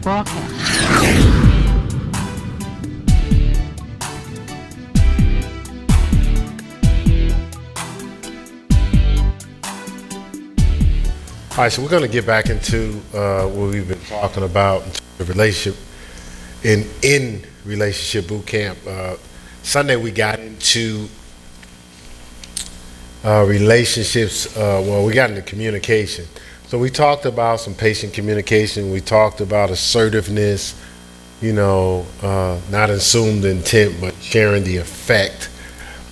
BootCamp. All right, so we're going to get back into what we've been talking about in the relationship, in relationship boot camp. Sunday we got into relationships. We got into communication. So we talked about some patient communication. We talked about assertiveness. Not assumed intent, but sharing the effect.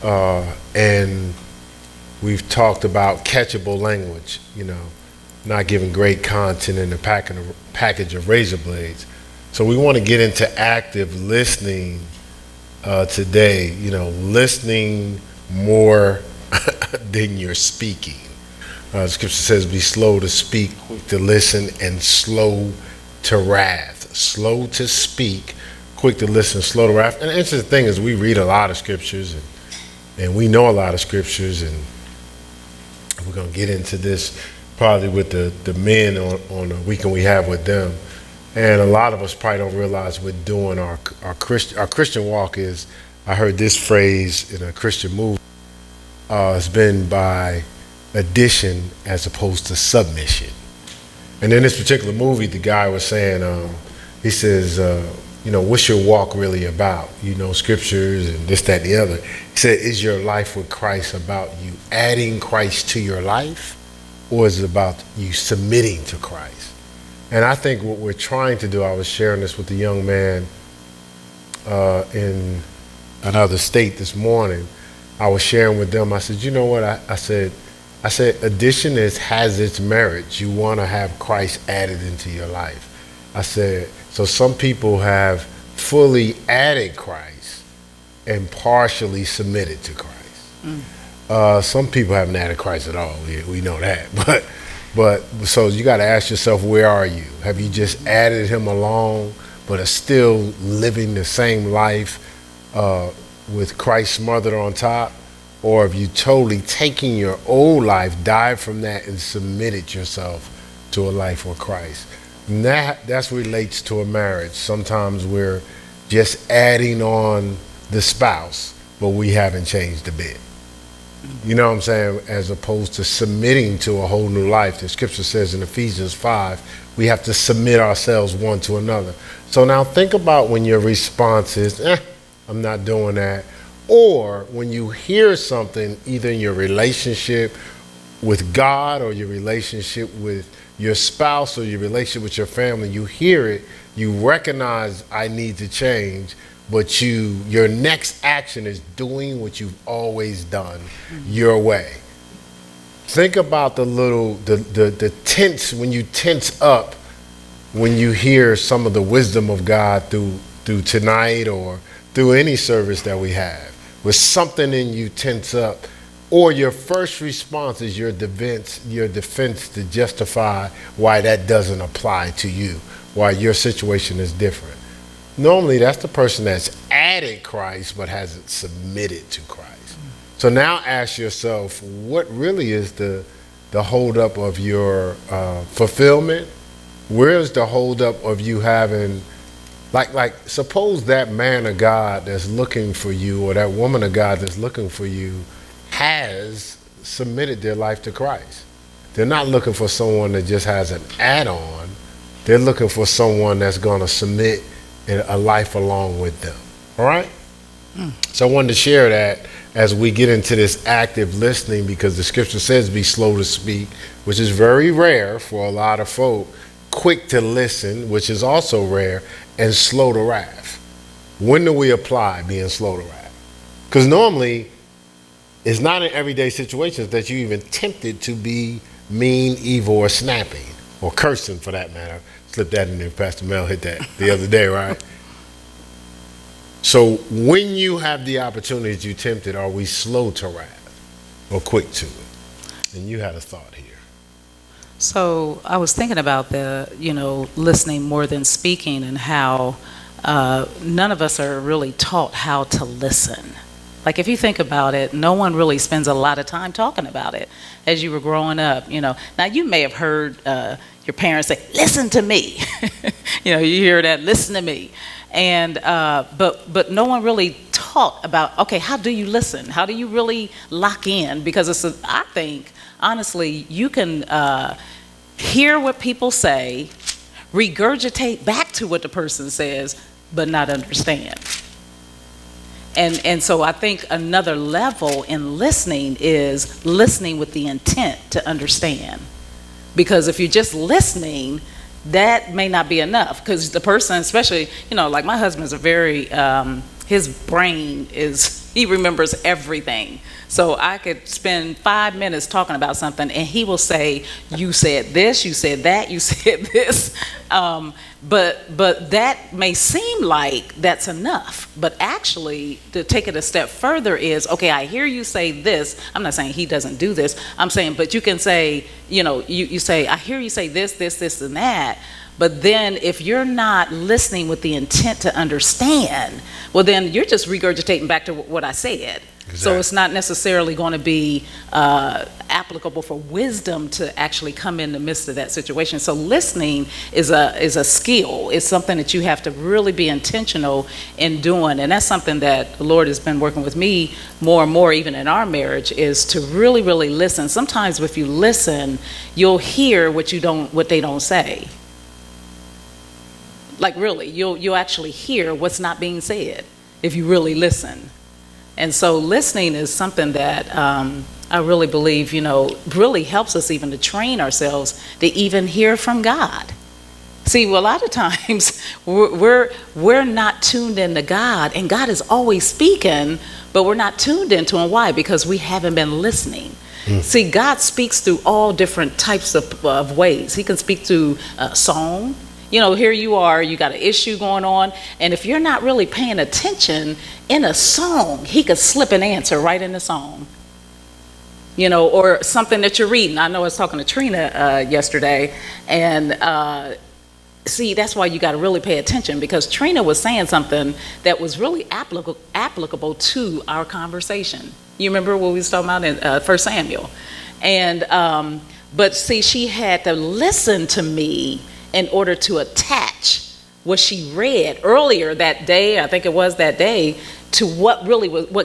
And we've talked about catchable language. Not giving great content in a package of razor blades. So we want to get into active listening today, listening more than you're speaking. The scripture says, be slow to speak, quick to listen, and slow to wrath. Slow to speak, quick to listen, slow to wrath. And the interesting thing is we read a lot of scriptures and we know a lot of scriptures, and we're going to get into this probably with the men on the weekend we have with them. And a lot of us probably don't realize we're doing our Christian walk is, I heard this phrase in a Christian movie, it's been by addition as opposed to submission. And in this particular movie, the guy was saying, he says, what's your walk really about? Scriptures and this, that, and the other. He said, is your life with Christ about you adding Christ to your life? Or is it about you submitting to Christ? And I think what we're trying to do, I was sharing this with a young man in another state this morning. I was sharing with them, I said, you know what? I said, addition has its merits. You want to have Christ added into your life. I said, so some people have fully added Christ and partially submitted to Christ. Some people haven't added Christ at all. We know that. But so you got to ask yourself, where are you? Have you just added him along, but are still living the same life with Christ smothered on top? Or have you totally taken your old life, died from that, and submitted yourself to a life with Christ? And that relates to a marriage. Sometimes we're just adding on the spouse, but we haven't changed a bit. You know what I'm saying? As opposed to submitting to a whole new life. The scripture says in Ephesians 5, we have to submit ourselves one to another. So now think about when your response is, I'm not doing that. Or when you hear something, either in your relationship with God or your relationship with your spouse or your relationship with your family, you hear it, you recognize I need to change, but your next action is doing what you've always done your way. Think about the tense, when you tense up, when you hear some of the wisdom of God through tonight or through any service that we have. With something in you tense up, or your first response is your defense to justify why that doesn't apply to you, why your situation is different. Normally, that's the person that's added Christ but hasn't submitted to Christ. So now ask yourself, what really is the holdup of your fulfillment? Where is the holdup of you having, like suppose that man of God that's looking for you or that woman of God that's looking for you has submitted their life to Christ. They're not looking for someone that just has an add-on. They're looking for someone that's going to submit a life along with them. All right? So I wanted to share that as we get into this active listening, because the scripture says be slow to speak, which is very rare for a lot of folk, quick to listen, which is also rare, and slow to wrath. When do we apply being slow to wrath? Because normally it's not in everyday situations that you even tempted to be mean, evil, or snapping, or cursing for that matter. Slip that in there. Pastor Mel hit that the other day, right? So when you have the opportunity to tempt it, are we slow to wrath or quick to it? And you had a thought here. So I was thinking about listening more than speaking, and how none of us are really taught how to listen. Like, if you think about it, no one really spends a lot of time talking about it as you were growing up. Now you may have heard, Your parents say, listen to me. You hear that, listen to me. And but no one really taught about, okay, how do you listen? How do you really lock in? Because I think, honestly, you can hear what people say, regurgitate back to what the person says, but not understand. And so I think another level in listening is listening with the intent to understand. Because if you're just listening, that may not be enough. Because the person, especially, like my husband's a very, his brain he remembers everything. So I could spend 5 minutes talking about something and he will say, you said this, you said that, you said this. But that may seem like that's enough. But actually, to take it a step further is, okay, I hear you say this. I'm not saying he doesn't do this. I'm saying, but you can say, you say, I hear you say this, this, this, and that. But then if you're not listening with the intent to understand, well, then you're just regurgitating back to what I said. Exactly. So it's not necessarily going to be applicable for wisdom to actually come in the midst of that situation. So listening is a skill. It's something that you have to really be intentional in doing. And that's something that the Lord has been working with me more and more, even in our marriage, is to really, really listen. Sometimes if you listen, you'll hear what they don't say. Like really, you'll actually hear what's not being said if you really listen. And so listening is something that I really believe, really helps us even to train ourselves to even hear from God. See, well, a lot of times we're not tuned into God, and God is always speaking, but we're not tuned into Him. Why? Because we haven't been listening. See, God speaks through all different types of ways. He can speak through song. Here you are, you got an issue going on, and if you're not really paying attention, in a song, he could slip an answer right in the song. Or something that you're reading. I know I was talking to Trina yesterday, and see, that's why you got to really pay attention, because Trina was saying something that was really applicable to our conversation. You remember what we was talking about in 1 Samuel? And, but see, she had to listen to me in order to attach what she read earlier that day, I think it was that day, to what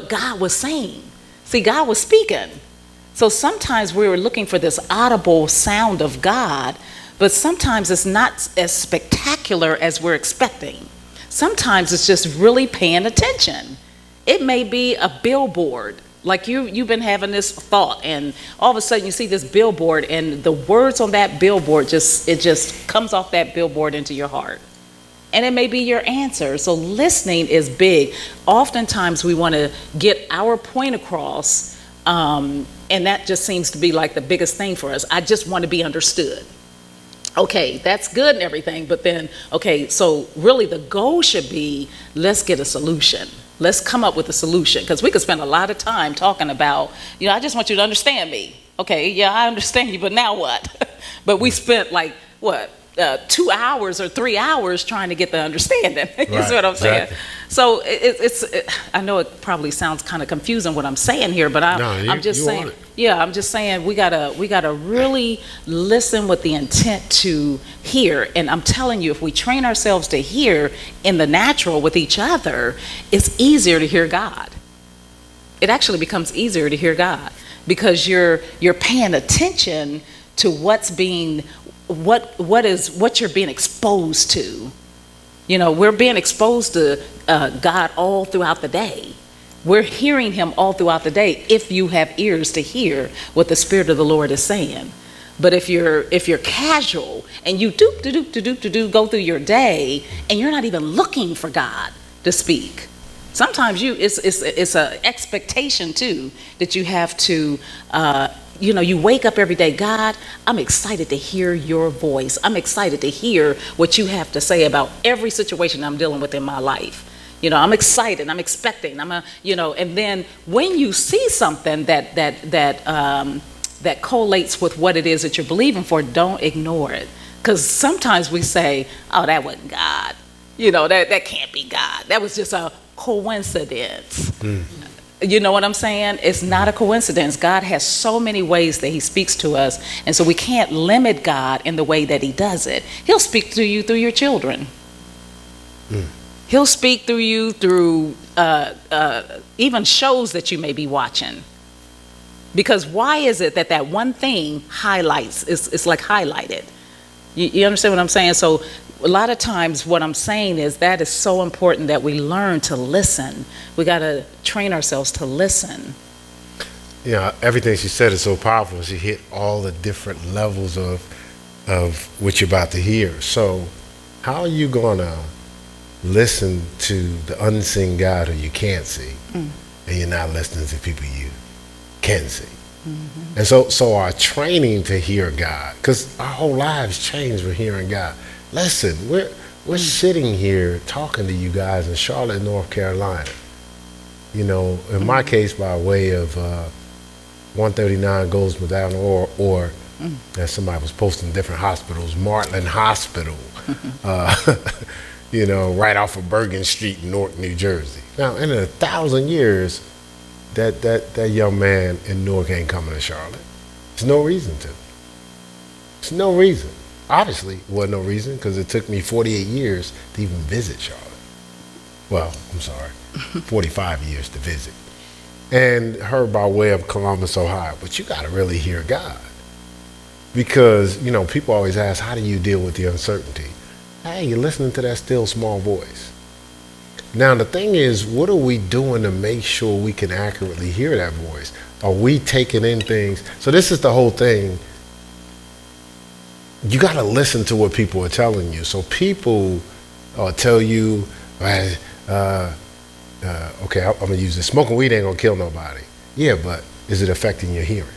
God was saying. See, God was speaking. So sometimes we were looking for this audible sound of God, but sometimes it's not as spectacular as we're expecting. Sometimes it's just really paying attention. It may be a billboard. Like you've been having this thought, and all of a sudden you see this billboard, and the words on that billboard just comes off that billboard into your heart. And it may be your answer. So listening is big. Oftentimes we want to get our point across, and that just seems to be like the biggest thing for us. I just want to be understood. Okay, that's good and everything, but then, okay, so really the goal should be, let's get a solution. Let's come up with a solution, because we could spend a lot of time talking about, I just want you to understand me. Okay, yeah, I understand you, but now what? But we spent 2 hours or 3 hours trying to get the understanding. You see what I'm saying? Exactly. So I know it probably sounds kind of confusing what I'm saying here, but I'm just saying. Yeah, I'm just saying we gotta really listen with the intent to hear. And I'm telling you, if we train ourselves to hear in the natural with each other, it's easier to hear God. It actually becomes easier to hear God, because you're paying attention to what you're being exposed to. We're being exposed to God all throughout the day. We're hearing Him all throughout the day, if you have ears to hear what the Spirit of the Lord is saying. But if you're casual and you go through your day and you're not even looking for God to speak, sometimes it's an expectation too that you have to. You wake up every day, God, I'm excited to hear your voice. I'm excited to hear what you have to say about every situation I'm dealing with in my life. I'm excited, I'm expecting, and then when you see something that collates with what it is that you're believing for, don't ignore it. Because sometimes we say, oh, that wasn't God. That can't be God. That was just a coincidence. You know what I'm saying? It's not a coincidence. God has so many ways that he speaks to us, and so we can't limit God in the way that he does it. He'll speak to you through your children. He'll speak through you through even shows that you may be watching. Because why is it that one thing highlights, it's like highlighted? You understand what I'm saying? So a lot of times what I'm saying is that is so important that we learn to listen. We got to train ourselves to listen. Yeah, everything she said is so powerful. She hit all the different levels of what you're about to hear. So how are you going to listen to the unseen God who you can't see, and you're not listening to people you can see? And so our training to hear God, because our whole lives change with hearing God. Listen, we're sitting here talking to you guys in Charlotte, North Carolina. You know, in my case, by way of 139 Goldsmith Avenue, or as somebody was posting different hospitals, Martland Hospital, you know, right off of Bergen Street in Newark, New Jersey. Now, in 1,000 years, that young man in Newark ain't coming to Charlotte. There's no reason to. There's no reason. Obviously, there wasn't no reason, because it took me 48 years to even visit Charlotte. Well, I'm sorry, 45 years to visit. And her by way of Columbus, Ohio. But you got to really hear God. Because, you know, people always ask, how do you deal with the uncertainty? Hey, you're listening to that still small voice. Now, the thing is, what are we doing to make sure we can accurately hear that voice? Are we taking in things? So this is the whole thing. You got to listen to what people are telling you. So people tell you, okay, I'm going to use this. Smoking weed ain't going to kill nobody. Yeah, but is it affecting your hearing?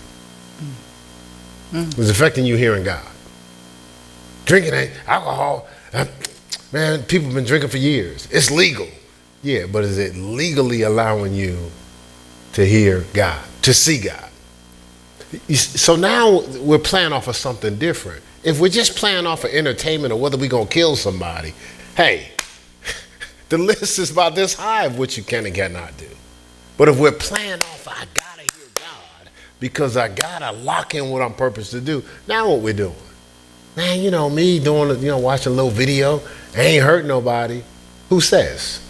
Is it affecting you hearing God? Drinking alcohol, man, people have been drinking for years. It's legal. Yeah, but is it legally allowing you to hear God, to see God? So now we're playing off of something different. If we're just playing off of entertainment or whether we're going to kill somebody, hey, the list is about this high of what you can and cannot do. But if we're playing off, I got to hear God because I got to lock in what I'm purposed to do. Now what we're doing? Man, you know, me doing, you know, watching a little video, I ain't hurt nobody. Who says?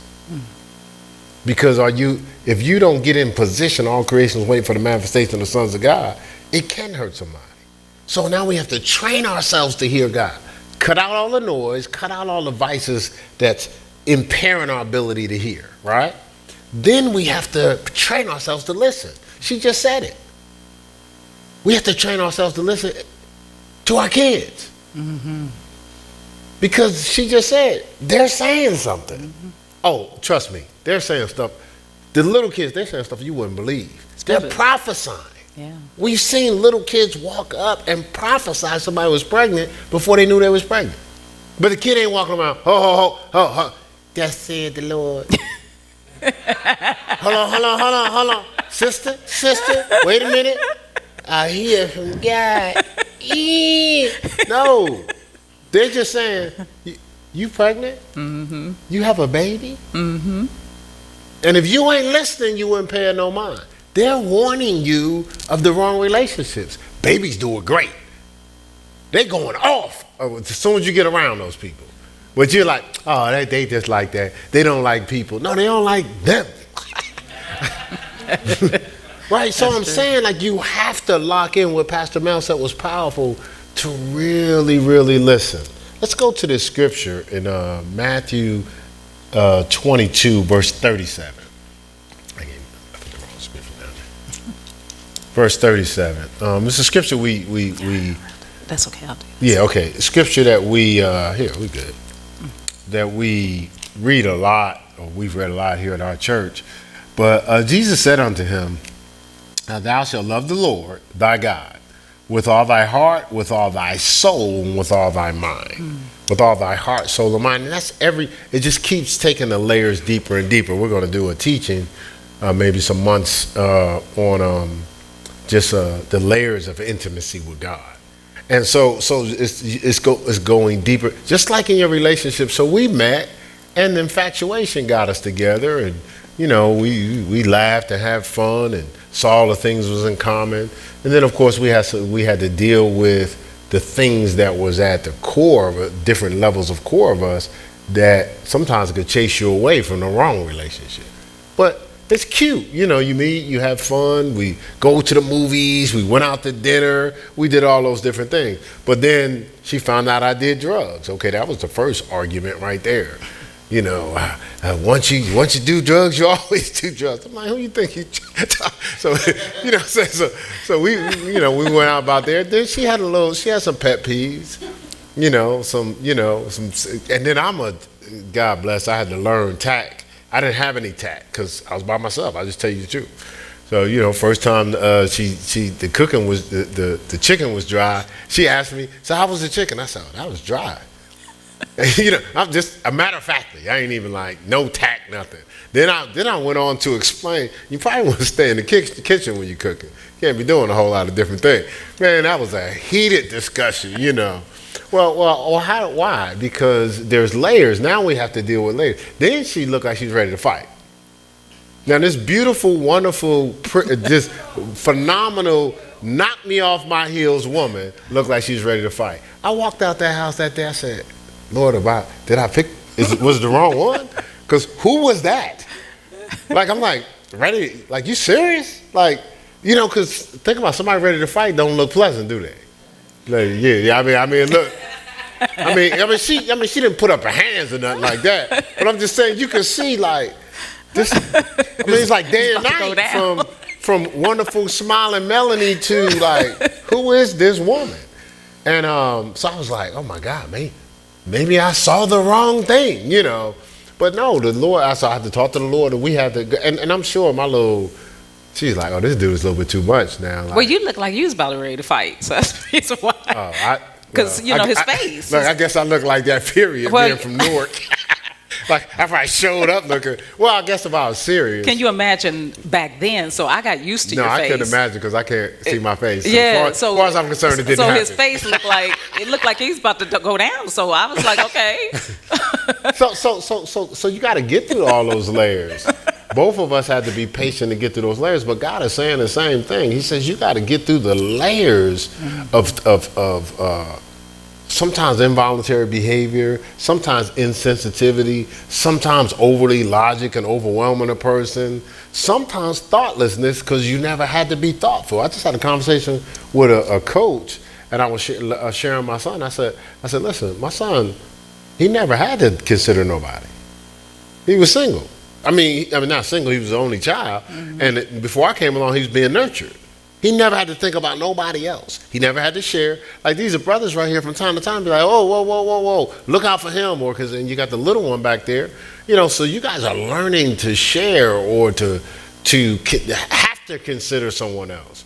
Because if you don't get in position, all creations wait for the manifestation of the sons of God, it can hurt somebody. So now we have to train ourselves to hear God. Cut out all the noise, cut out all the vices that's impairing our ability to hear, right? Then we have to train ourselves to listen. She just said it. We have to train ourselves to listen to our kids. Because she just said, they're saying something. Oh, trust me, they're saying stuff. The little kids, they're saying stuff you wouldn't believe. They're prophesying. Yeah. We've seen little kids walk up and prophesy somebody was pregnant before they knew they was pregnant. But the kid ain't walking around, ho, ho, ho, ho, ho. Thus said the Lord. Hold on. Sister, wait a minute. I hear from God. No. They're just saying, you pregnant? You have a baby? And if you ain't listening, you wouldn't pay no mind. They're warning you of the wrong relationships. Babies do it great. They're going off as soon as you get around those people. But you're like, oh, they just like that. They don't like people. No, they don't like them. Right, so I'm saying, like, you have to lock in what Pastor Mel said was powerful to really, really listen. Let's go to this scripture in Matthew 22, verse 37. I put the wrong scripture down there. Verse 37. It's a scripture we That's okay, I'll do this. Yeah, okay. Scripture that we good. That we read a lot, or we've read a lot here at our church. But Jesus said unto him, thou shalt love the Lord thy God with all thy heart, with all thy soul, and with all thy mind. With all thy heart, soul, and mind. And that's it just keeps taking the layers deeper and deeper. We're going to do a teaching, maybe some months on just the layers of intimacy with God. And so it's going deeper, just like in your relationship. So we met, and infatuation got us together, and we laughed and had fun and saw all the things was in common. And then, of course, we had to deal with the things that was at the core of different levels of core of us that sometimes could chase you away from the wrong relationship. But it's cute. You meet, you have fun. We go to the movies. We went out to dinner. We did all those different things. But then she found out I did drugs. Okay, that was the first argument right there. Once you do drugs, you always do drugs. I'm like, who you think you? So we went out about there. Then she had some pet peeves, and then God bless, I had to learn tact. I didn't have any tact because I was by myself. I just tell you the truth. So first time the cooking was the chicken was dry. She asked me, so how was the chicken? I said, that was dry. I'm just a matter of factly. I ain't even like no tact, nothing. Then I went on to explain. You probably want to stay in the kitchen when you're cooking. You can't be doing a whole lot of different things. Man, that was a heated discussion. Well, why? Because there's layers. Now we have to deal with layers. Then she looked like she's ready to fight. Now this beautiful, wonderful, just phenomenal, knock me off my heels woman looked like she's ready to fight. I walked out that house that day. I said, Lord, did I pick? Was it the wrong one? Because who was that? Like, I'm like, ready? Like, you serious? Like, because think about somebody ready to fight don't look pleasant, do they? Like, yeah. I mean, look. She didn't put up her hands or nothing like that. But I'm just saying, you can see like this. It's like day and night from wonderful smiling Melanie to like, who is this woman? And so I was like, oh my God, man. Maybe I saw the wrong thing, But no, the Lord, I had to talk to the Lord, and we had to, and I'm sure she's like, oh, this dude is a little bit too much now. Like, well, you look like you was about ready to fight, so that's the reason why. Because, his face. Look, I guess I look like that, period, being from Newark. Like, after I showed up looking, well, I guess if I was serious. Can you imagine back then? So I got used to your face. No, I couldn't imagine because I can't see my face. Yeah. As far as I'm concerned, it didn't happen. So his face looked like he's about to go down. So I was like, okay. So you got to get through all those layers. Both of us had to be patient to get through those layers, but God is saying the same thing. He says you got to get through the layers of sometimes involuntary behavior, sometimes insensitivity, sometimes overly logic and overwhelming a person, sometimes thoughtlessness because you never had to be thoughtful. I just had a conversation with a coach, and I was sharing my son. I said, listen, my son, he never had to consider nobody. He was single. I mean, not single, he was the only child. Mm-hmm. And before I came along, he was being nurtured. He never had to think about nobody else. He never had to share. Like these are brothers right here from time to time be like, oh, whoa, look out for him. Or because then you got the little one back there. So you guys are learning to share or to have to consider someone else.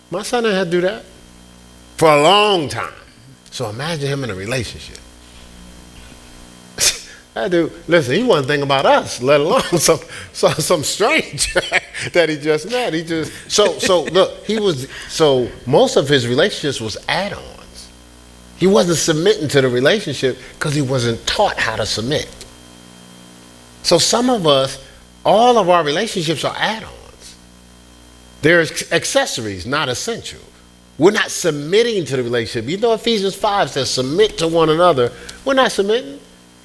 My son didn't have to do that for a long time. So imagine him in a relationship. That dude, listen, he wasn't thinking about us, let alone some stranger that he just met. So look, most of his relationships was add-ons. He wasn't submitting to the relationship because he wasn't taught how to submit. So some of us, all of our relationships are add-ons. They're accessories, not essential. We're not submitting to the relationship. Ephesians 5 says submit to one another. We're not submitting.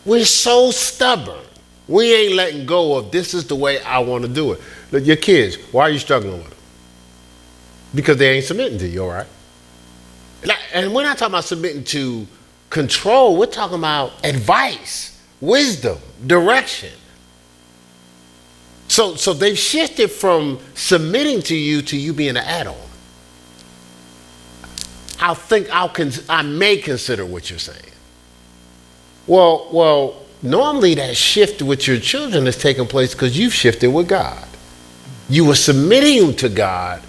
We're so stubborn. We ain't letting go of this is the way I want to do it. Look, your kids, why are you struggling with them? Because they ain't submitting to you, all right? And we're not talking about submitting to control. We're talking about advice, wisdom, direction. So they've shifted from submitting to you being an add-on. I may consider what you're saying. Well, normally that shift with your children is taking place because you've shifted with God. You were submitting to God,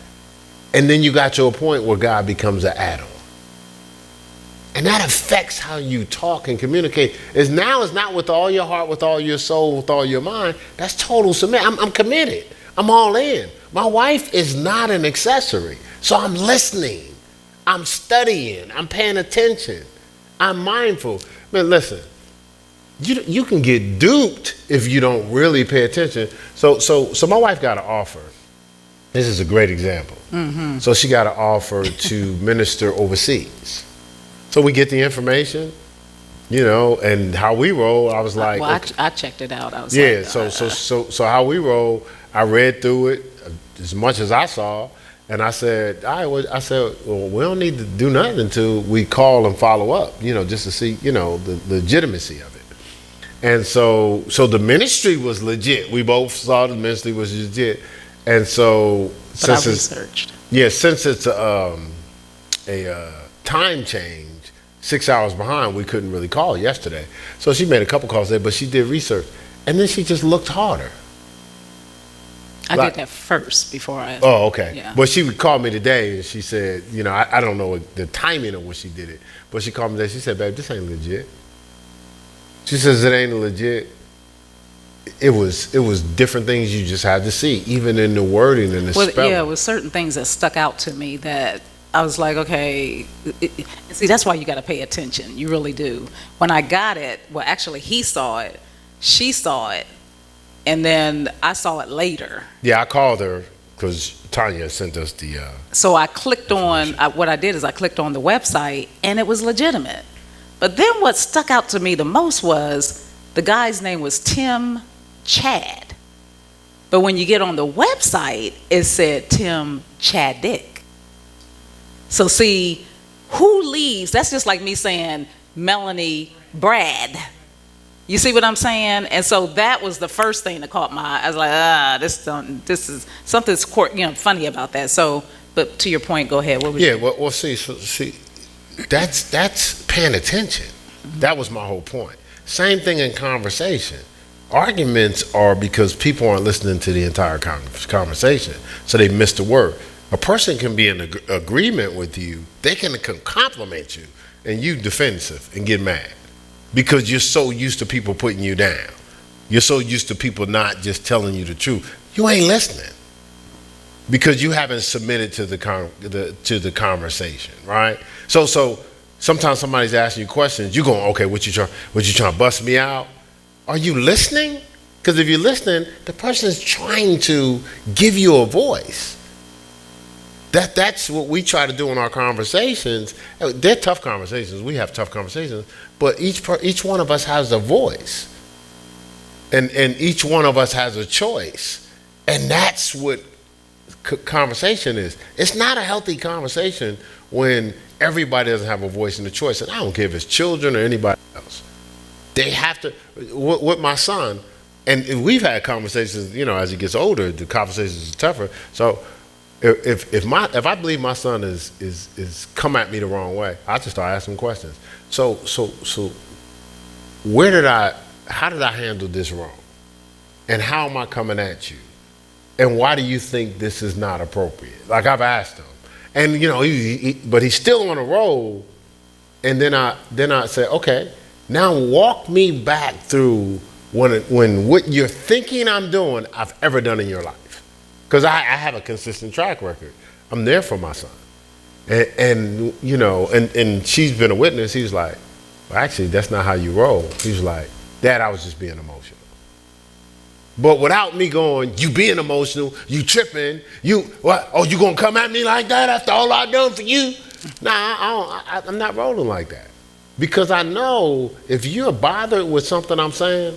and then you got to a point where God becomes an add-on. And that affects how you talk and communicate. It's not with all your heart, with all your soul, with all your mind. That's total submit. I'm committed. I'm all in. My wife is not an accessory. So I'm listening. I'm studying. I'm paying attention. I'm mindful. Man, listen, you can get duped if you don't really pay attention. So my wife got an offer. This is a great example. So she got an offer to minister overseas. So we get the information, and how we roll. I was like, Well, okay. I checked it out. I was Yeah. like, So how we roll. I read through it as much as I saw, and I said, all right. I said, well, we don't need to do nothing until we call and follow up, just to see, the legitimacy of it. And so the ministry was legit. We both saw the ministry was legit. And so but I researched. since it's a time change, 6 hours behind, we couldn't really call yesterday. So she made a couple calls there, but she did research. And then she just looked harder. I did that first before I. Oh, okay. Yeah. But she would call me today and she said, I don't know the timing of when she did it, but she called me today. She said, babe, this ain't legit. She says it ain't legit. It was different things you just had to see, even in the wording and the spelling. Yeah, it was certain things that stuck out to me that I was like, okay, see, that's why you got to pay attention. You really do. When I got it, well, actually, he saw it, she saw it, and then I saw it later. Yeah, I called her because Tanya sent us the. So I clicked on, what I did is I clicked on the website, and it was legitimate. But then what stuck out to me the most was the guy's name was Tim Chad. But when you get on the website, it said Tim Chaddick. So see, who leaves? That's just like me saying Melanie Brad. You see what I'm saying? And so that was the first thing that caught my eye. I was like, this is something's funny about that. So, but to your point, go ahead. What was well, see, that's paying attention. That was my whole point. Same thing in conversation. Arguments are because people aren't listening to the entire conversation, so they miss the word. A person can be in agreement with you. They can compliment you, and you defensive and get mad because you're so used to people putting you down. You're so used to people not just telling you the truth. You ain't listening because you haven't submitted to the conversation, right? So sometimes somebody's asking you questions. You going, okay, what you trying to bust me out? Are you listening? Because if you're listening, the person's trying to give you a voice. That's what we try to do in our conversations. They're tough conversations. We have tough conversations, but each one of us has a voice, and each one of us has a choice, and that's what conversation is. It's not a healthy conversation when everybody doesn't have a voice and a choice. And I don't care if it's children or anybody else. They have to. With my son, and we've had conversations. As he gets older, the conversations are tougher. So. If I believe my son is come at me the wrong way, I just start asking questions. So how did I handle this wrong? And how am I coming at you? And why do you think this is not appropriate? Like I've asked him. And but he's still on a roll. And then I say, okay, now walk me back through when what you're thinking I'm doing, I've ever done in your life. Because I have a consistent track record. I'm there for my son. And she's been a witness. He was like, well, actually, that's not how you roll. He was like, Dad, I was just being emotional. But without me going, you being emotional, you tripping, you gonna come at me like that after all I've done for you? Nah, I'm not rolling like that. Because I know if you're bothered with something I'm saying,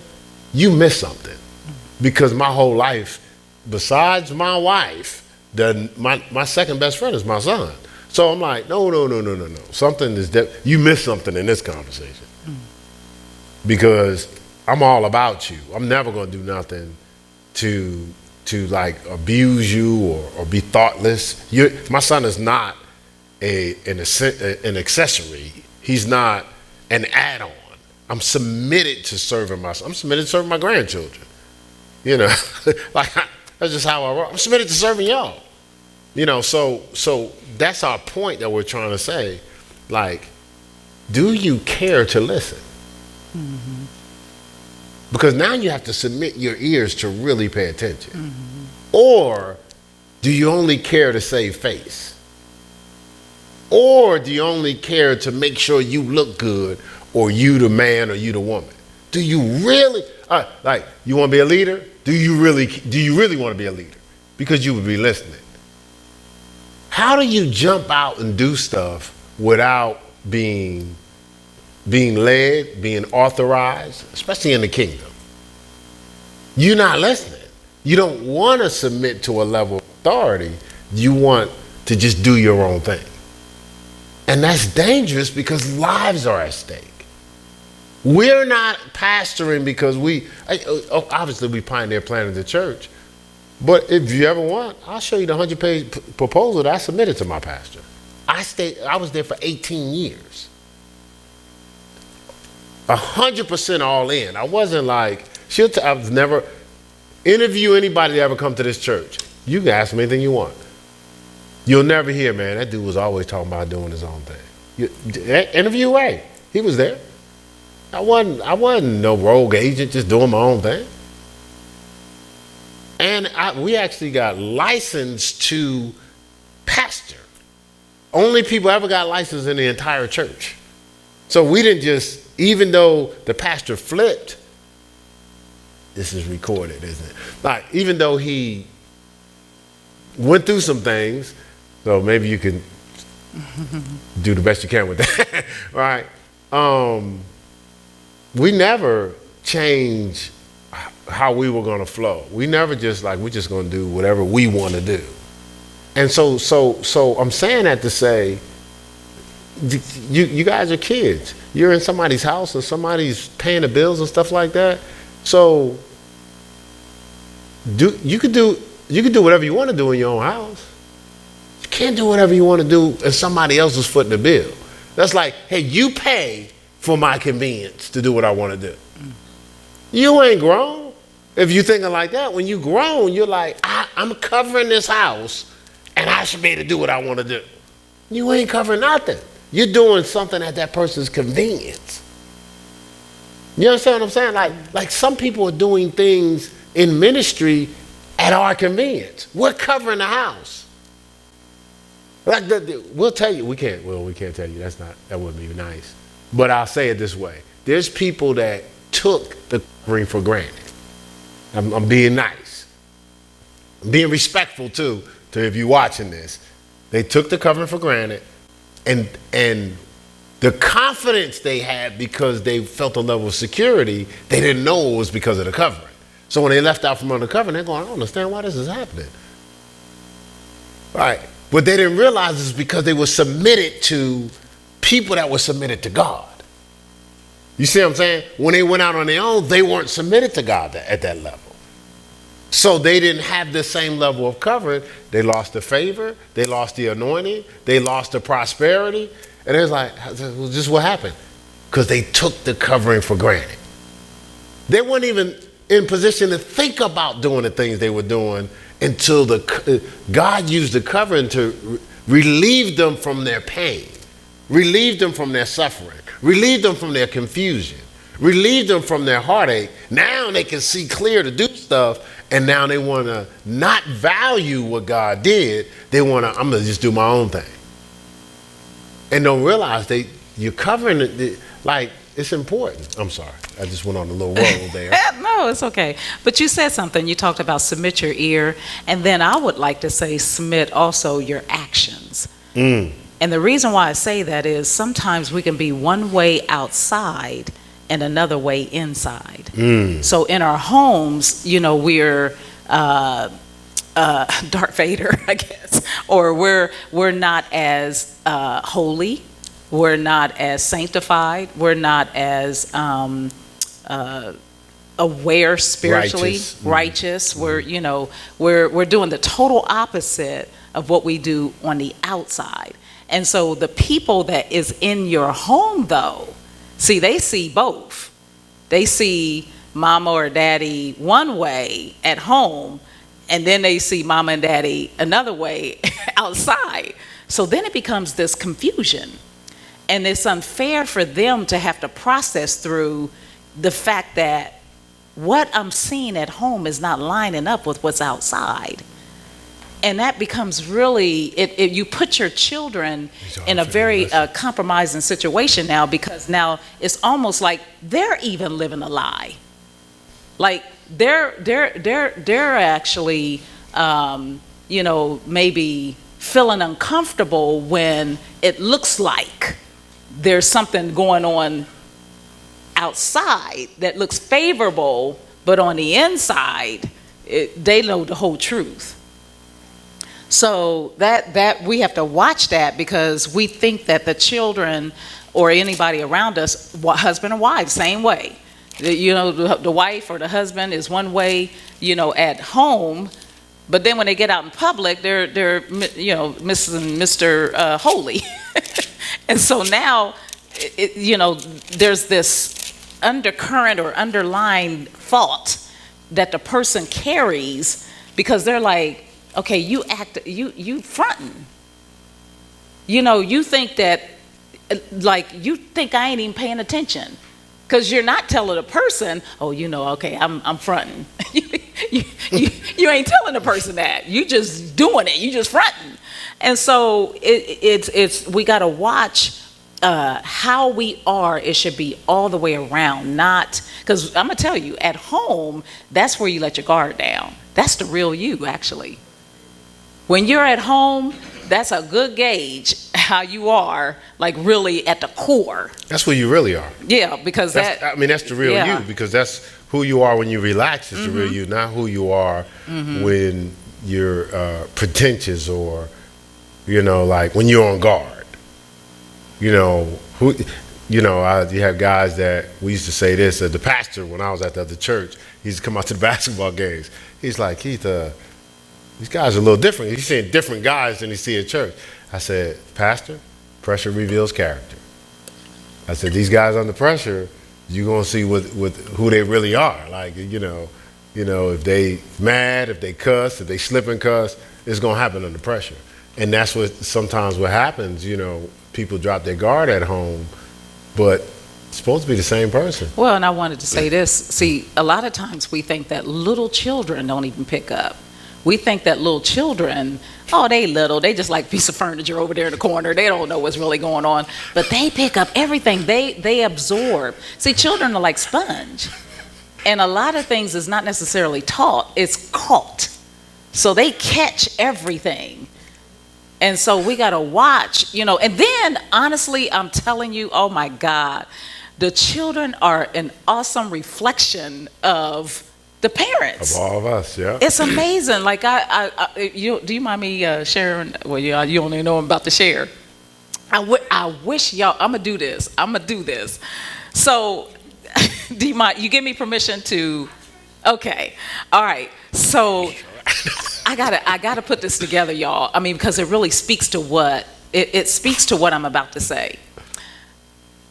you miss something. Because my whole life, besides my wife, my second best friend is my son. So I'm like, no. Something is you missed something in this conversation. Because I'm all about you. I'm never gonna do nothing to like abuse you or be thoughtless. My son is not an accessory. He's not an add-on. I'm submitted to serving my son. I'm submitted to serving my grandchildren. That's just how I roll. I'm submitted to serving y'all. So that's our point that we're trying to say. Like, do you care to listen? Mm-hmm. Because now you have to submit your ears to really pay attention. Mm-hmm. Or do you only care to save face? Or do you only care to make sure you look good, or you the man or you the woman? Do you really, like, you want to be a leader? Do you really want to be a leader? Because you would be listening. How do you jump out and do stuff without being led, being authorized, especially in the kingdom? You're not listening. You don't want to submit to a level of authority. You want to just do your own thing. And that's dangerous because lives are at stake. We're not pastoring because obviously we pioneer planted the church. But if you ever want, I'll show you the 100-page proposal that I submitted to my pastor. I was there for 18 years. 100% all in. I wasn't like, I was never, interview anybody that ever come to this church. You can ask me anything you want. You'll never hear, man, that dude was always talking about doing his own thing. Interview Ray. He was there. I wasn't no rogue agent just doing my own thing. And we actually got licensed to pastor. Only people ever got licensed in the entire church. So we didn't just, even though the pastor flipped, this is recorded, isn't it? Like, even though he went through some things, so maybe you can do the best you can with that, right? We never changed how we were going to flow. We never just like, we're just going to do whatever we want to do. And so I'm saying that to say, you guys are kids. You're in somebody's house and somebody's paying the bills and stuff like that. So you could do whatever you want to do in your own house. You can't do whatever you want to do and somebody else is footing the bill. That's like, hey, you pay for my convenience to do what I want to do. You ain't grown. If you thinking like that, when you grown, you're like, I'm covering this house and I should be able to do what I want to do. You ain't covering nothing. You're doing something at that person's convenience. You understand what I'm saying? Like some people are doing things in ministry at our convenience. We're covering the house. Like we'll tell you, we can't tell you. That wouldn't be nice. But I'll say it this way. There's people that took the covering for granted. I'm being nice. I'm being respectful too, to if you're watching this. They took the covering for granted, and the confidence they had because they felt a level of security, they didn't know it was because of the covering. So when they left out from under the covering, they're going, I don't understand why this is happening. Right. But they didn't realize it's because they were submitted to people that were submitted to God. You see what I'm saying? When they went out on their own, they weren't submitted to God at that level. So they didn't have the same level of covering. They lost the favor. They lost the anointing. They lost the prosperity. And it's like, well, just what happened? Because they took the covering for granted. They weren't even in position to think about doing the things they were doing until God used the covering to relieve them from their pain, relieve them from their suffering, relieve them from their confusion, relieve them from their heartache. Now they can see clear to do stuff, and now they want to not value what God did. They want to, I'm going to just do my own thing. And don't realize you're covering it, like, it's important. I'm sorry. I just went on a little roll there. No, it's okay. But you said something. You talked about submit your ear. And then I would like to say submit also your actions. And the reason why I say that is sometimes we can be one way outside and another way inside. So in our homes, we're Darth Vader, I guess, or we're not as holy. We're not as sanctified. We're not as aware spiritually, righteous. We're doing the total opposite of what we do on the outside. And so the people that is in your home, though, see, they see both. They see mama or daddy one way at home, and then they see mama and daddy another way outside. So then it becomes this confusion. And it's unfair for them to have to process through the fact that what I'm seeing at home is not lining up with what's outside. And that becomes really, you put your children in a very compromising situation now, because now it's almost like they're even living a lie. Like they're actually, maybe feeling uncomfortable when it looks like there's something going on outside that looks favorable, but on the inside, they know the whole truth. So that we have to watch that, because we think that the children or anybody around us, husband and wife, same way. The wife or the husband is one way, at home, but then when they get out in public, they're Mrs. and Mr. Holy. And so now, there's this undercurrent or underlying thought that the person carries, because they're like, okay, you fronting. You think that, you think I ain't even paying attention, because you're not telling a person, oh, okay, I'm fronting. you ain't telling the person that. You just doing it. You just fronting. And so we got to watch how we are. It should be all the way around, not, because I'm gonna tell you, at home, that's where you let your guard down. That's the real you, actually. When you're at home, that's a good gauge how you are, like really at the core. That's who you really are. Yeah, because that's the real you, because that's who you are when you relax. It's the real you, not who you are when you're pretentious, or like when you're on guard. You have guys that, we used to say this, the pastor, when I was at the other church, he used to come out to the basketball games. He's like, these guys are a little different. He's seeing different guys than he see at church. I said, Pastor, pressure reveals character. I said, these guys under pressure, you're going to see with who they really are. Like, if they mad, if they cuss, if they slip and cuss, it's going to happen under pressure. And that's sometimes what happens, people drop their guard at home, but it's supposed to be the same person. Well, and I wanted to say this. See, a lot of times we think that little children don't even pick up. We think that little children, they little, they just like a piece of furniture over there in the corner. They don't know what's really going on. But they pick up everything. They absorb. See, children are like sponge. And a lot of things is not necessarily taught, it's caught. So they catch everything. And so we got to watch, and then honestly, I'm telling you, oh my God, the children are an awesome reflection of the parents. Of all of us, yeah. It's amazing. Like do you mind me sharing? Well, you only know about the share. I wish y'all, I'm gonna do this. So, do you mind, you give me permission to, okay. All right. So, I gotta put this together, y'all. I mean, because it really speaks to what it speaks to what I'm about to say.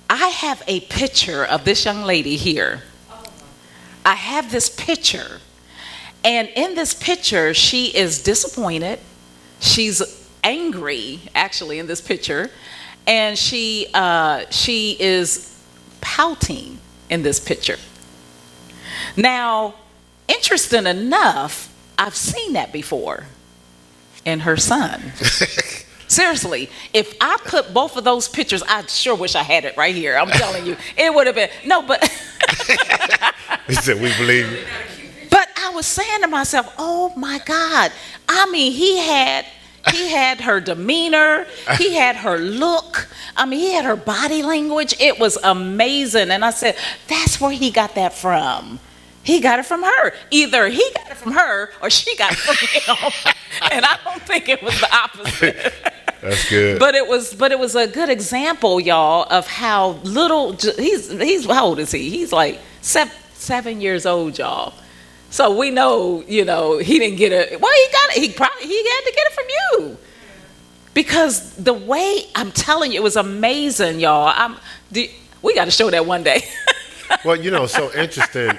I have a picture of this young lady here. I have this picture, and in this picture, she is disappointed. She's angry, actually, in this picture, and she is pouting in this picture. Now, interesting enough, I've seen that before in her son. Seriously, if I put both of those pictures, I sure wish I had it right here. I'm telling you, it would have been, no, but. He said, we believe you. But I was saying to myself, oh my God. I mean, he had her demeanor. He had her look. I mean, he had her body language. It was amazing. And I said, that's where he got that from. He got it from her. Either he got it from her or she got it from him. And I don't think it was the opposite. That's good. But it was a good example, y'all, of how little he's how old is he? He's like 7 years old, y'all. So we know, he didn't get it. Well, he got it. He had to get it from you. Because the way, I'm telling you, it was amazing, y'all. We got to show that one day. Well, so interesting.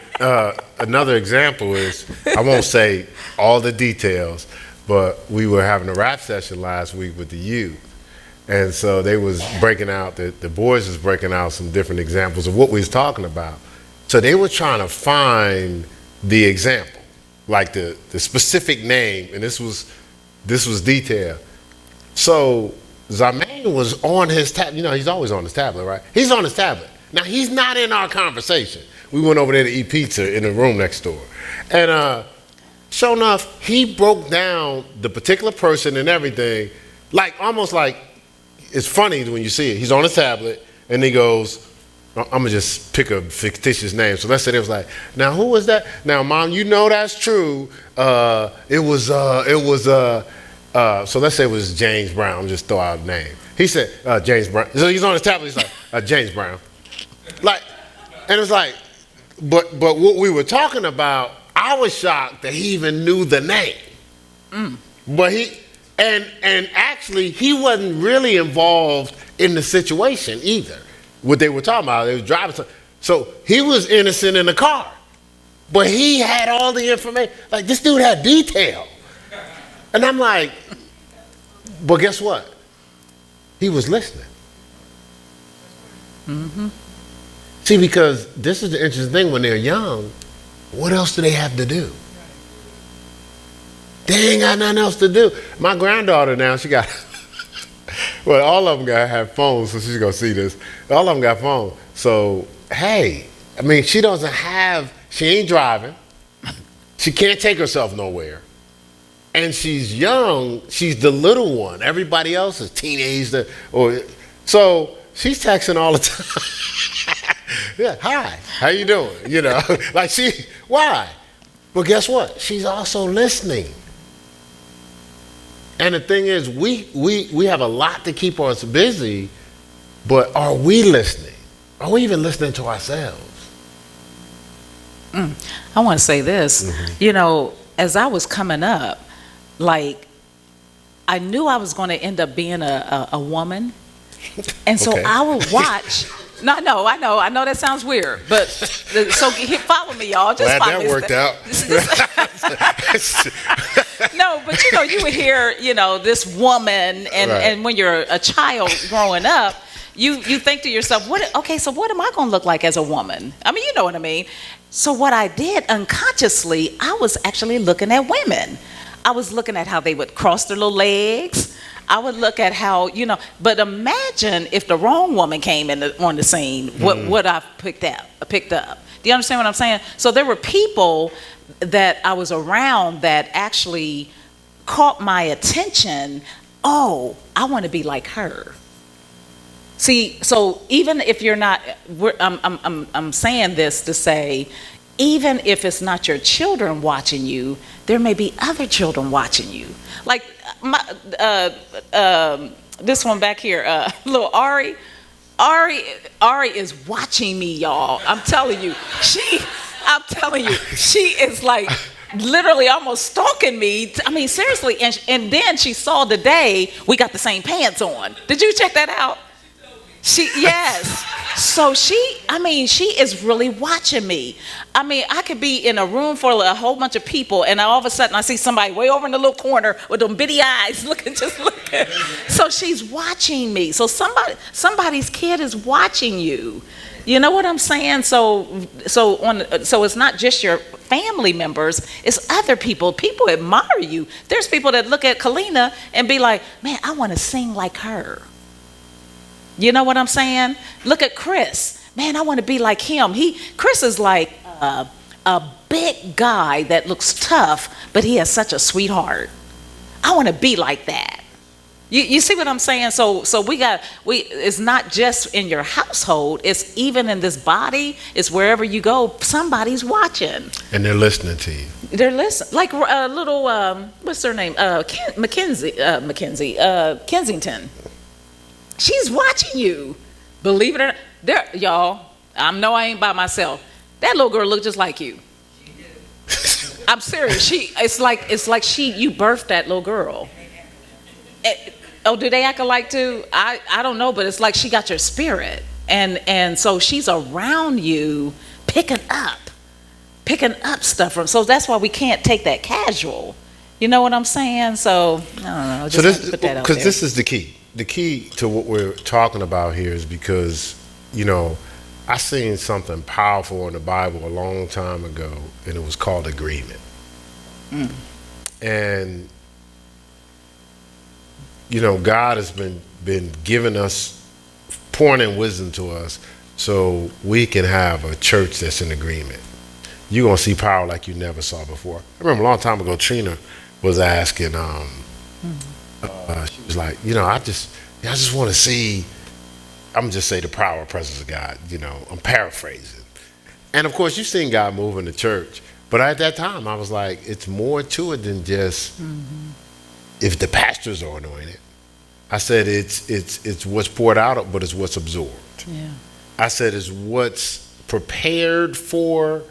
Another example is, I won't say all the details, but we were having a rap session last week with the youth. And so they was breaking out, the boys was breaking out some different examples of what we was talking about. So they were trying to find the example, like the specific name. And this was This was detail. So Zarmaine was on his tablet. You know, he's always on his tablet, right? He's on his tablet. Now, he's not in our conversation. We went over there to eat pizza in the room next door. And sure enough, he broke down the particular person and everything, like almost like, it's funny when you see it. He's on his tablet, and he goes, I'm going to just pick a fictitious name. So let's say it was like, now who was that? Now, Mom, you know that's true. So let's say it was James Brown. I'm just throw out a name. He said, James Brown. So he's on his tablet. He's like, James Brown. Like, and it's like, but what we were talking about, I was shocked that he even knew the name. But and actually, he wasn't really involved in the situation either. What they were talking about, they was driving. So he was innocent in the car. But he had all the information. Like, this dude had detail. And I'm like, but guess what? He was listening. See, because this is the interesting thing, when they're young, what else do they have to do? They ain't got nothing else to do. My granddaughter now, she got, well, all of them have phones, so she's going to see this. All of them got phones. So, hey, I mean, she ain't driving. She can't take herself nowhere. And she's young. She's the little one. Everybody else is teenage. So she's texting all the time. Yeah, hi, how you doing? You know, like why? But guess what? She's also listening. And the thing is, we have a lot to keep us busy, but are we listening? Are we even listening to ourselves? I want to say this. You know, as I was coming up, like, I knew I was going to end up being a woman. And so Okay. I would watch. No, I know that sounds weird, but so follow me, y'all. Just Glad follow that me. worked out. No, but you know, you would hear, you know, this woman, and Right. and when you're a child growing up, you think to yourself, okay, so what am I going to look like as a woman? I mean, you know what I mean. So what I did unconsciously, I was actually looking at women. I was looking at how they would cross their little legs. I would look at how, you know, but imagine if the wrong woman came on the scene, what I picked up. Do you understand what I'm saying? So there were people that I was around that actually caught my attention. Oh, I want to be like her. See, so even if you're not, I'm saying this to say, even if it's not your children watching you, there may be other children watching you. Like this one back here, little Ari. Ari is watching me, y'all. I'm telling you, she is like literally almost stalking me. I mean, seriously. And then she saw the day we got the same pants on. Did you check that out? Yes. So she is really watching me. I mean, I could be in a room full of a whole bunch of people, and all of a sudden I see somebody way over in the little corner with them bitty eyes looking. So she's watching me. So somebody's kid is watching you. You know what I'm saying? So it's not just your family members, it's other people. People admire you. There's people that look at Kalina and be like, man, I want to sing like her. You know what I'm saying? Look at Chris. Man, I want to be like him. Chris is like a big guy that looks tough, but he has such a sweetheart. I want to be like that. You see what I'm saying? So it's not just in your household. It's even in this body. It's wherever you go. Somebody's watching. And they're listening to you. They're listening. Like little, what's her name? Kensington. She's watching you. Believe it or not. Y'all, I know I ain't by myself. That little girl looked just like you. I'm serious. It's like you birthed that little girl. Oh, do they act alike too? I don't know, but it's like she got your spirit. And so she's around you picking up stuff from. So that's why we can't take that casual. You know what I'm saying? So I don't know. Just put that out there. Because this is the key. The key to what we're talking about here is because, you know, I seen something powerful in the Bible a long time ago, and it was called agreement. And God has been giving us, pouring in wisdom to us, so we can have a church that's in agreement. You're gonna see power like you never saw before. I remember a long time ago, Trina was asking. She was like, I just want to see. I'm just say the power and presence of God. I'm paraphrasing, and of course you've seen God move in the church. But at that time, I was like, it's more to it than just if the pastors are anointed. I said it's what's poured out, but it's what's absorbed. Yeah. I said it's what's prepared for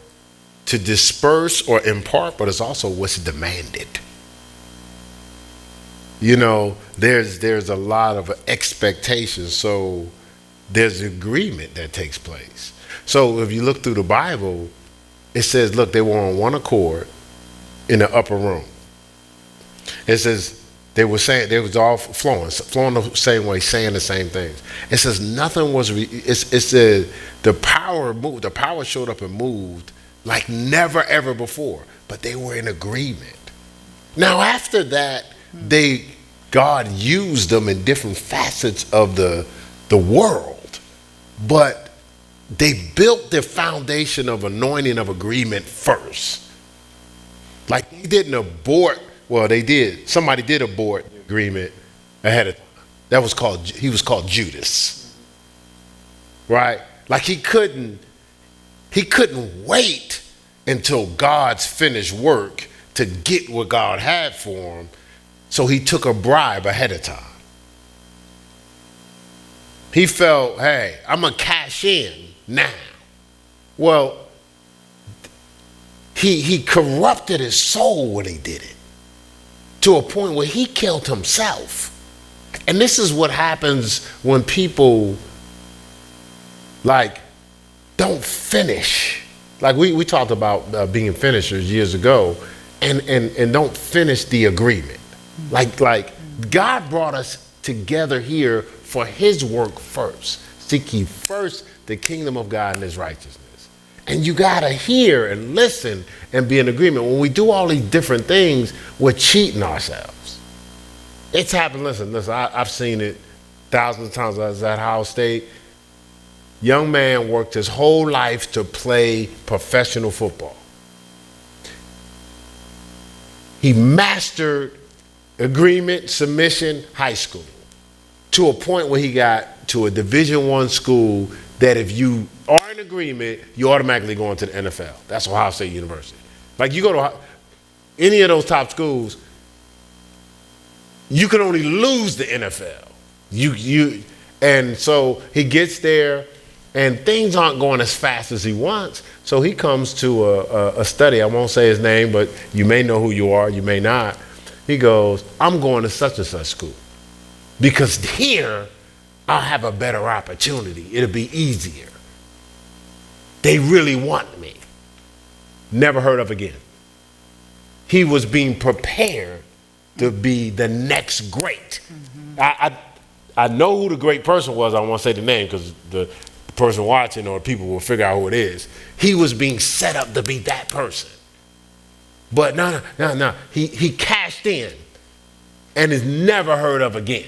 to disperse or impart, but it's also what's demanded. There's a lot of expectations, so there's agreement that takes place. So if you look through the Bible, it says, look, they were on one accord in the upper room. It says they was all flowing the same way, saying the same things. It says nothing was. It said the power moved. The power showed up and moved like never ever before. But they were in agreement. Now after that, God used them in different facets of the world, but they built their foundation of anointing of agreement first. Like they didn't abort. Well, they did. Somebody did abort the agreement ahead of time. He was called Judas. Right? Like he couldn't wait until God's finished work to get what God had for him. So he took a bribe ahead of time. He felt, hey, I'm going to cash in now. Well, he corrupted his soul when he did it, to a point where he killed himself. And this is what happens when people don't finish. Like we talked about being finishers years ago, and don't finish the agreement. Like God brought us together here for his work first. Seek ye first the kingdom of God and his righteousness. And you gotta hear and listen and be in agreement. When we do all these different things, we're cheating ourselves. It's happened. Listen, I've seen it thousands of times. I was at Ohio State. Young man worked his whole life to play professional football. He mastered agreement, submission, high school, to a point where he got to a Division I school that if you are in agreement, you automatically go into the NFL. That's Ohio State University. Like you go to any of those top schools, you can only lose the NFL. And so he gets there, and things aren't going as fast as he wants. So he comes to a study. I won't say his name, but you may know who you are, you may not. He goes, I'm going to such and such school because here I'll have a better opportunity. It'll be easier. They really want me. Never heard of again. He was being prepared to be the next great. Mm-hmm. I know who the great person was. I don't want to say the name because the person watching or people will figure out who it is. He was being set up to be that person. But no. He cashed in and is never heard of again.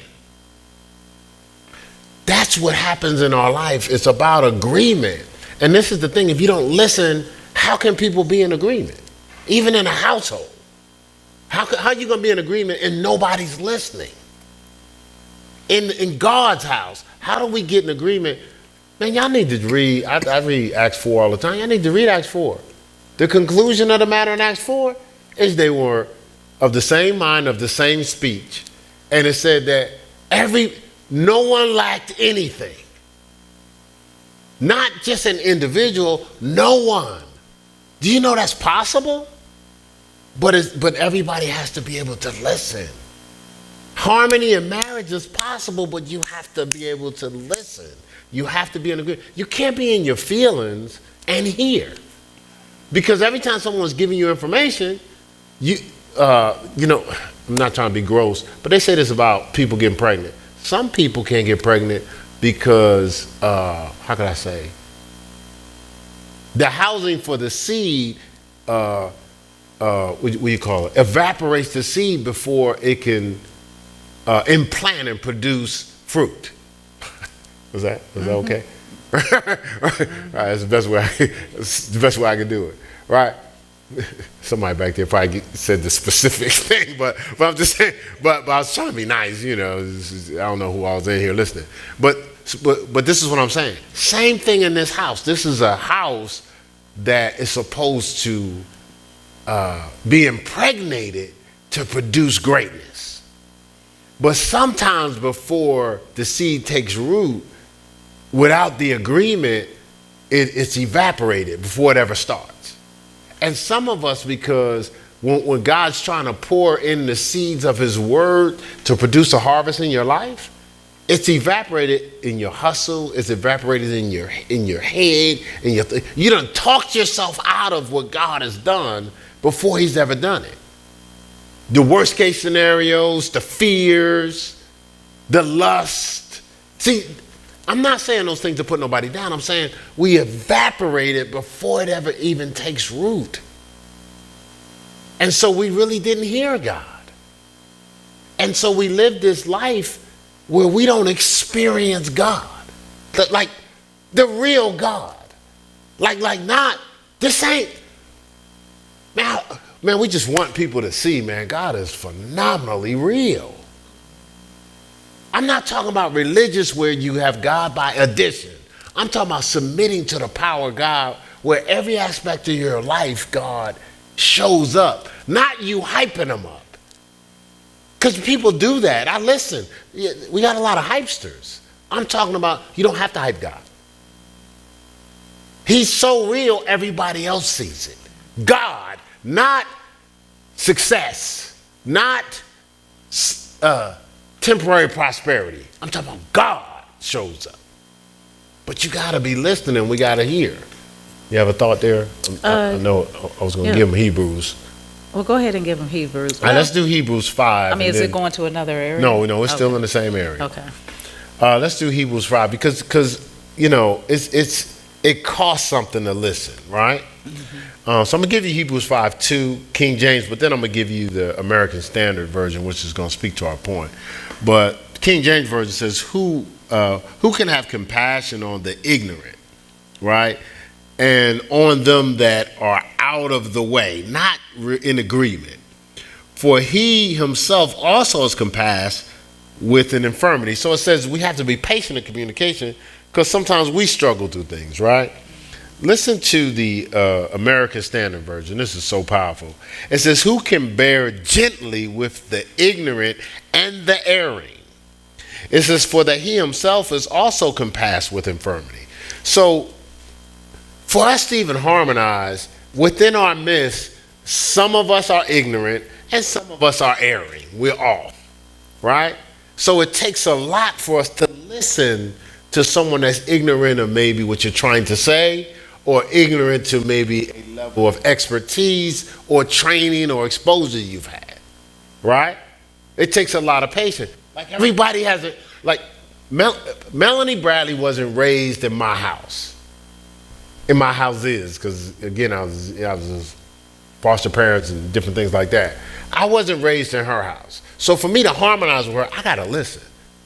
That's what happens in our life. It's about agreement. And this is the thing. If you don't listen, how can people be in agreement? Even in a household. How are you going to be in agreement and nobody's listening? In God's house, how do we get in agreement? Man, y'all need to read. I read Acts 4 all the time. Y'all need to read Acts 4. The conclusion of the matter in Acts 4 is they were of the same mind, of the same speech. And it said that no one lacked anything. Not just an individual, no one. Do you know that's possible? But everybody has to be able to listen. Harmony in marriage is possible, but you have to be able to listen. You have to be in agreement. You can't be in your feelings and hear. Because every time someone's giving you information, I'm not trying to be gross, but they say this about people getting pregnant. Some people can't get pregnant because, how can I say? The housing for the seed, what do you call it? Evaporates the seed before it can implant and produce fruit. Was that okay? Right, that's the best way. That's the best way I can do it. Right. Somebody back there probably said the specific thing, but I'm just saying. But I was trying to be nice, I don't know who I was in here listening, but this is what I'm saying. Same thing in this house. This is a house that is supposed to be impregnated to produce greatness. But sometimes before the seed takes root, without the agreement, it's evaporated before it ever starts. And some of us, because when God's trying to pour in the seeds of his word to produce a harvest in your life, it's evaporated in your hustle, it's evaporated in your head, you done talked yourself out of what God has done before he's ever done it. The worst case scenarios, the fears, the lust. See, I'm not saying those things to put nobody down. I'm saying we evaporate it before it ever even takes root. And so we really didn't hear God. And so we live this life where we don't experience God. Like the real God. Like not, this ain't, man, we just want people to see, man, God is phenomenally real. I'm not talking about religious where you have God by addition. I'm talking about submitting to the power of God where every aspect of your life, God shows up. Not you hyping him up. Because people do that. I listen. We got a lot of hypesters. I'm talking about you don't have to hype God. He's so real, everybody else sees it. God, not success, not temporary prosperity. I'm talking about God shows up. But you got to be listening. We got to hear. You have a thought there? I know I was going to give them Hebrews. Well, go ahead and give them Hebrews. All right, let's do Hebrews 5. I mean, is it going to another area? No, it's still in the same area. Okay. Let's do Hebrews 5 because it costs something to listen, right? Mm-hmm. So I'm going to give you Hebrews 5:2, King James, but then I'm going to give you the American Standard Version, which is going to speak to our point. But King James Version says, who can have compassion on the ignorant, right? And on them that are out of the way, not in agreement. For he himself also is compassed with an infirmity. So it says we have to be patient in communication because sometimes we struggle through things, right? Listen to the American Standard Version. This is so powerful. It says, who can bear gently with the ignorant and the erring? It says, for that he himself is also compassed with infirmity. So for us to even harmonize, within our midst, some of us are ignorant and some of us are erring. We're off, right? So it takes a lot for us to listen to someone that's ignorant of maybe what you're trying to say, or ignorant to maybe a level of expertise or training or exposure you've had, right? It takes a lot of patience. Like everybody has it. Like Melanie Bradley wasn't raised in my house. In my houses, because again, I was foster parents and different things like that. I wasn't raised in her house. So for me to harmonize with her, I gotta listen.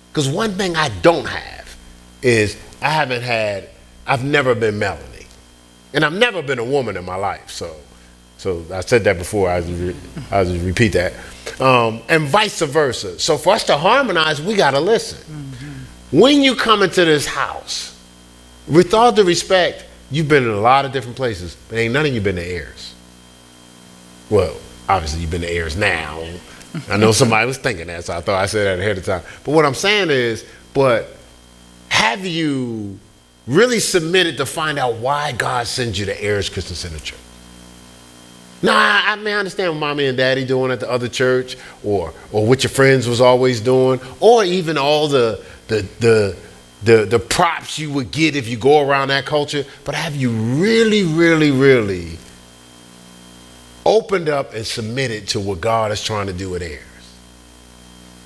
Because one thing I don't have is I've never been Melanie. And I've never been a woman in my life. So I said that before, I'll just repeat that. And vice versa. So for us to harmonize, we gotta listen. Mm-hmm. When you come into this house, with all due respect, you've been in a lot of different places, but ain't none of you been to Heirs. Well, obviously you've been to Heirs now. I know somebody was thinking that, so I thought I said that ahead of time. But what I'm saying is, but have you really submitted to find out why God sends you to Heirs Christian Center Church? Now, I may understand what mommy and daddy doing at the other church, or what your friends was always doing, or even all the props you would get if you go around that culture. But have you really, really, really opened up and submitted to what God is trying to do with Heirs?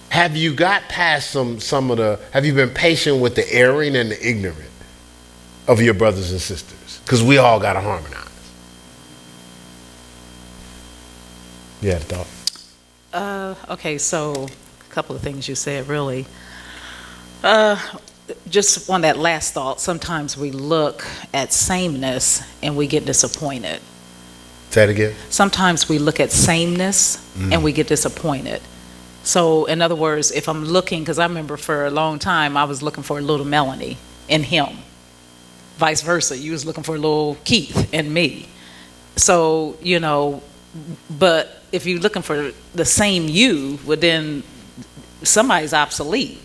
Have you got past have you been patient with the erring and the ignorant of your brothers and sisters? Because we all got to harmonize. You had a thought? Okay, so couple of things you said, really. Just on that last thought, sometimes we look at sameness and we get disappointed. Say it again. Sometimes we look at sameness and we get disappointed. So, in other words, if I'm looking, because I remember for a long time I was looking for a little Melanie in him. Vice versa, you was looking for a little Keith in me. So, but if you're looking for the same you, well then somebody's obsolete.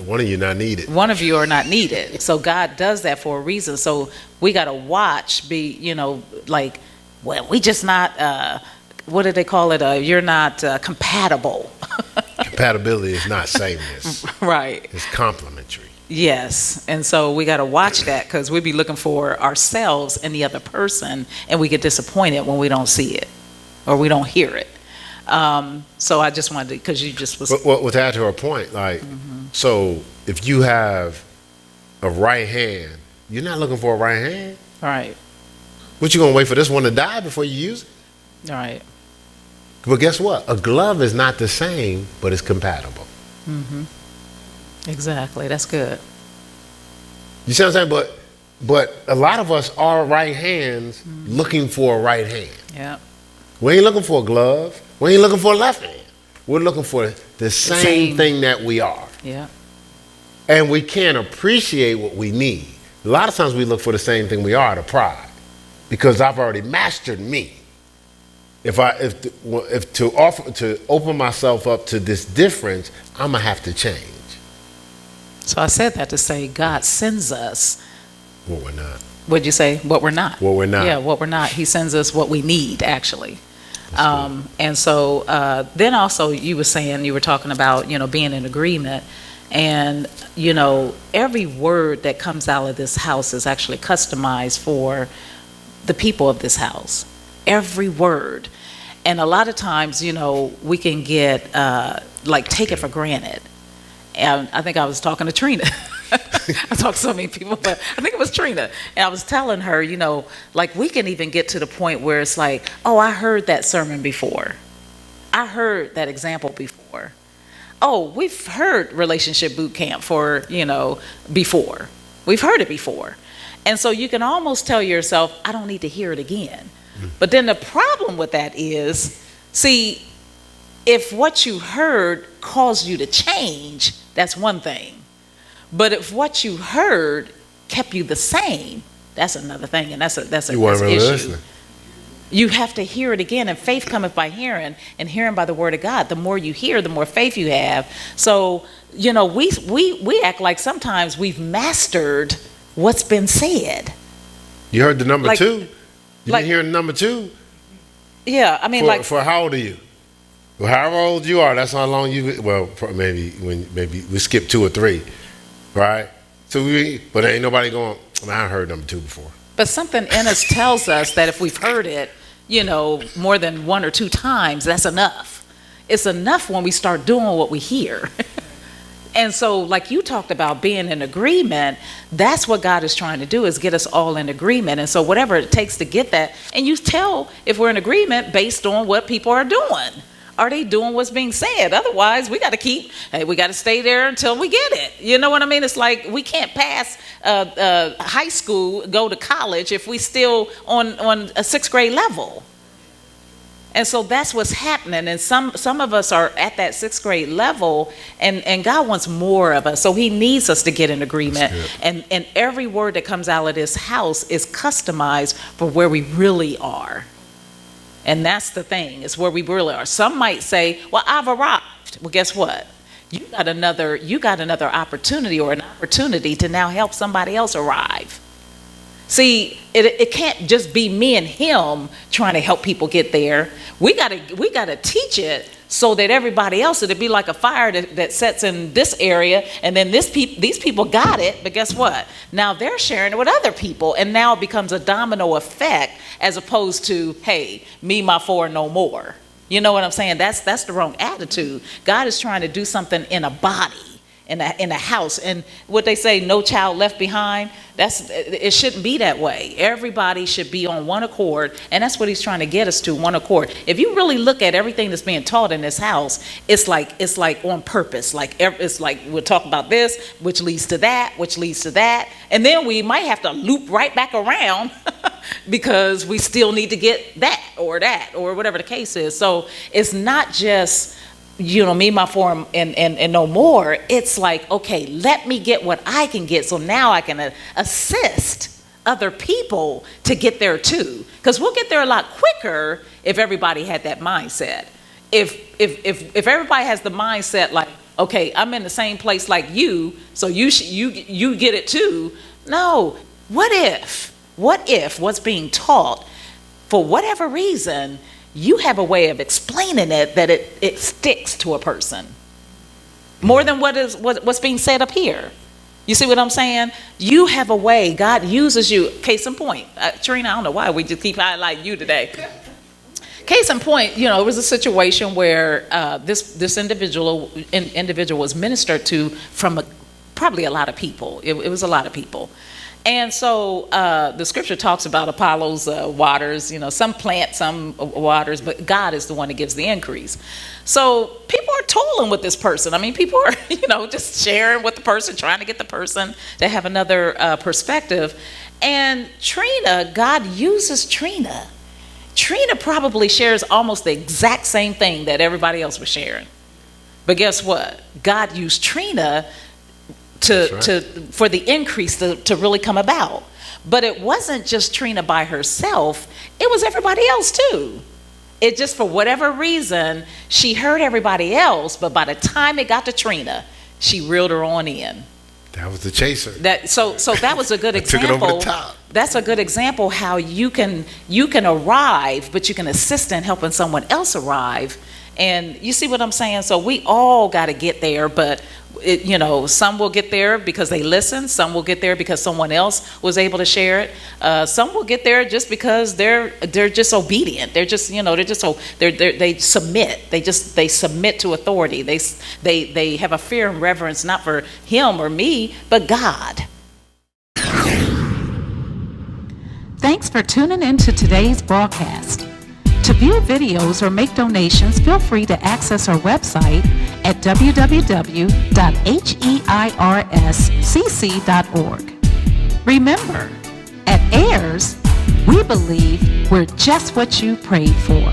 One of you not needed. One of you are not needed. So God does that for a reason. So we got to watch, like, well, we just not, what do they call it? You're not compatible. Compatibility is not sameness. Right. It's complementary. Yes. And so we got to watch that, because we be looking for ourselves in the other person, and we get disappointed when we don't see it or we don't hear it. So I just wanted to, because you just was. Well, to add to her point, like, so if you have a right hand, you're not looking for a right hand. All right. What, you gonna wait for this one to die before you use it? All right. But guess what? A glove is not the same, but it's compatible. Exactly. That's good. You see what I'm saying? But a lot of us are right hands looking for a right hand. Yeah. We ain't looking for a glove. We ain't looking for a left hand. We're looking for the same thing that we are. Yeah. And we can't appreciate what we need. A lot of times we look for the same thing we are, the pride, because I've already mastered me. If to open myself up to this difference, I'm gonna have to change. So I said that to say God sends us. What we're not. What'd you say? What we're not. What we're not. Yeah, what we're not. He sends us what we need, actually. And so then also you were talking about, being in agreement. And, every word that comes out of this house is actually customized for the people of this house. Every word. And a lot of times, we can get, take it for granted. And I think I was talking to Trina. I talked to so many people, but I think it was Trina. And I was telling her, we can even get to the point where it's like, oh, I heard that sermon before. I heard that example before. Oh, we've heard relationship boot camp before. We've heard it before. And so you can almost tell yourself, I don't need to hear it again. But then the problem with that is, see, if what you heard caused you to change, that's one thing. But if what you heard kept you the same, that's another thing, and that's an you weren't really issue. Listening. You have to hear it again, and faith cometh by hearing, and hearing by the word of God. The more you hear, the more faith you have. So, we act like sometimes we've mastered what's been said. You heard the number two? You didn't hear number two? Yeah, I mean, for how old are you? Well, however old you are, that's how long you. Well, maybe we skip 2 or 3, right? So but ain't nobody going. I heard number 2 before. But something in us tells us that if we've heard it, more than 1 or 2 times, that's enough. It's enough when we start doing what we hear. And so, like you talked about being in agreement, that's what God is trying to do, is get us all in agreement. And so whatever it takes to get that, and you tell if we're in agreement based on what people are doing. Are they doing what's being said? Otherwise, we got to stay there until we get it. You know what I mean? It's like we can't pass high school, go to college if we still on a 6th grade level. And so that's what's happening. And some of us are at that 6th grade level, and God wants more of us. So he needs us to get in agreement. And every word that comes out of this house is customized for where we really are. And that's the thing, is where we really are. Some might say, well, I've arrived. Well, guess what? You got another opportunity, or an opportunity to now help somebody else arrive. See, it can't just be me and him trying to help people get there. We gotta teach it so that everybody else, it'd be like a fire that sets in this area, and then these people got it, but guess what? Now they're sharing it with other people, and now it becomes a domino effect, as opposed to, hey, me, my 4, no more. You know what I'm saying? That's the wrong attitude. God is trying to do something in a body. in a house. And what they say, no child left behind, it shouldn't be that way. Everybody should be on one accord, and that's what he's trying to get us to, one accord. If you really look at everything that's being taught in this house, it's like on purpose. It's like we'll talk about this, which leads to that, which leads to that, and then we might have to loop right back around because we still need to get that or whatever the case is. So it's not just, me, my form, and no more. It's like, okay, let me get what I can get, so now I can assist other people to get there too. Because we'll get there a lot quicker if everybody had that mindset. If everybody has the mindset like, okay, I'm in the same place like you, so you get it too. No, what if what's being taught, for whatever reason, you have a way of explaining it that it sticks to a person more than what's being said up here. You see what I'm saying? You have a way. God uses you. Case in point, Trina, I don't know why we just keep highlighting you today. Case in point, it was a situation where this individual was ministered to from probably a lot of people. It was a lot of people. And so the scripture talks about Apollo's waters, some plant, some waters, but God is the one that gives the increase. So people are toiling with this person. I mean, people are, just sharing with the person, trying to get the person to have another perspective. And Trina, God uses Trina. Trina probably shares almost the exact same thing that everybody else was sharing. But guess what? God used Trina for the increase to really come about. But it wasn't just Trina by herself, it was everybody else too. It just, for whatever reason, she heard everybody else, but by the time it got to Trina, she reeled her on in. That was the chaser. So that was a good example. Took it over the top. That's a good example how you can arrive, but you can assist in helping someone else arrive. And you see what I'm saying? So we all got to get there, but some will get there because they listen. Some will get there because someone else was able to share it. Some will get there just because they're just obedient. They're just they submit. They submit to authority. They have a fear and reverence, not for him or me, but God. Thanks for tuning in to today's broadcast. To view videos or make donations, feel free to access our website at www.heirscc.org. Remember, at Heirs, we believe we're just what you prayed for.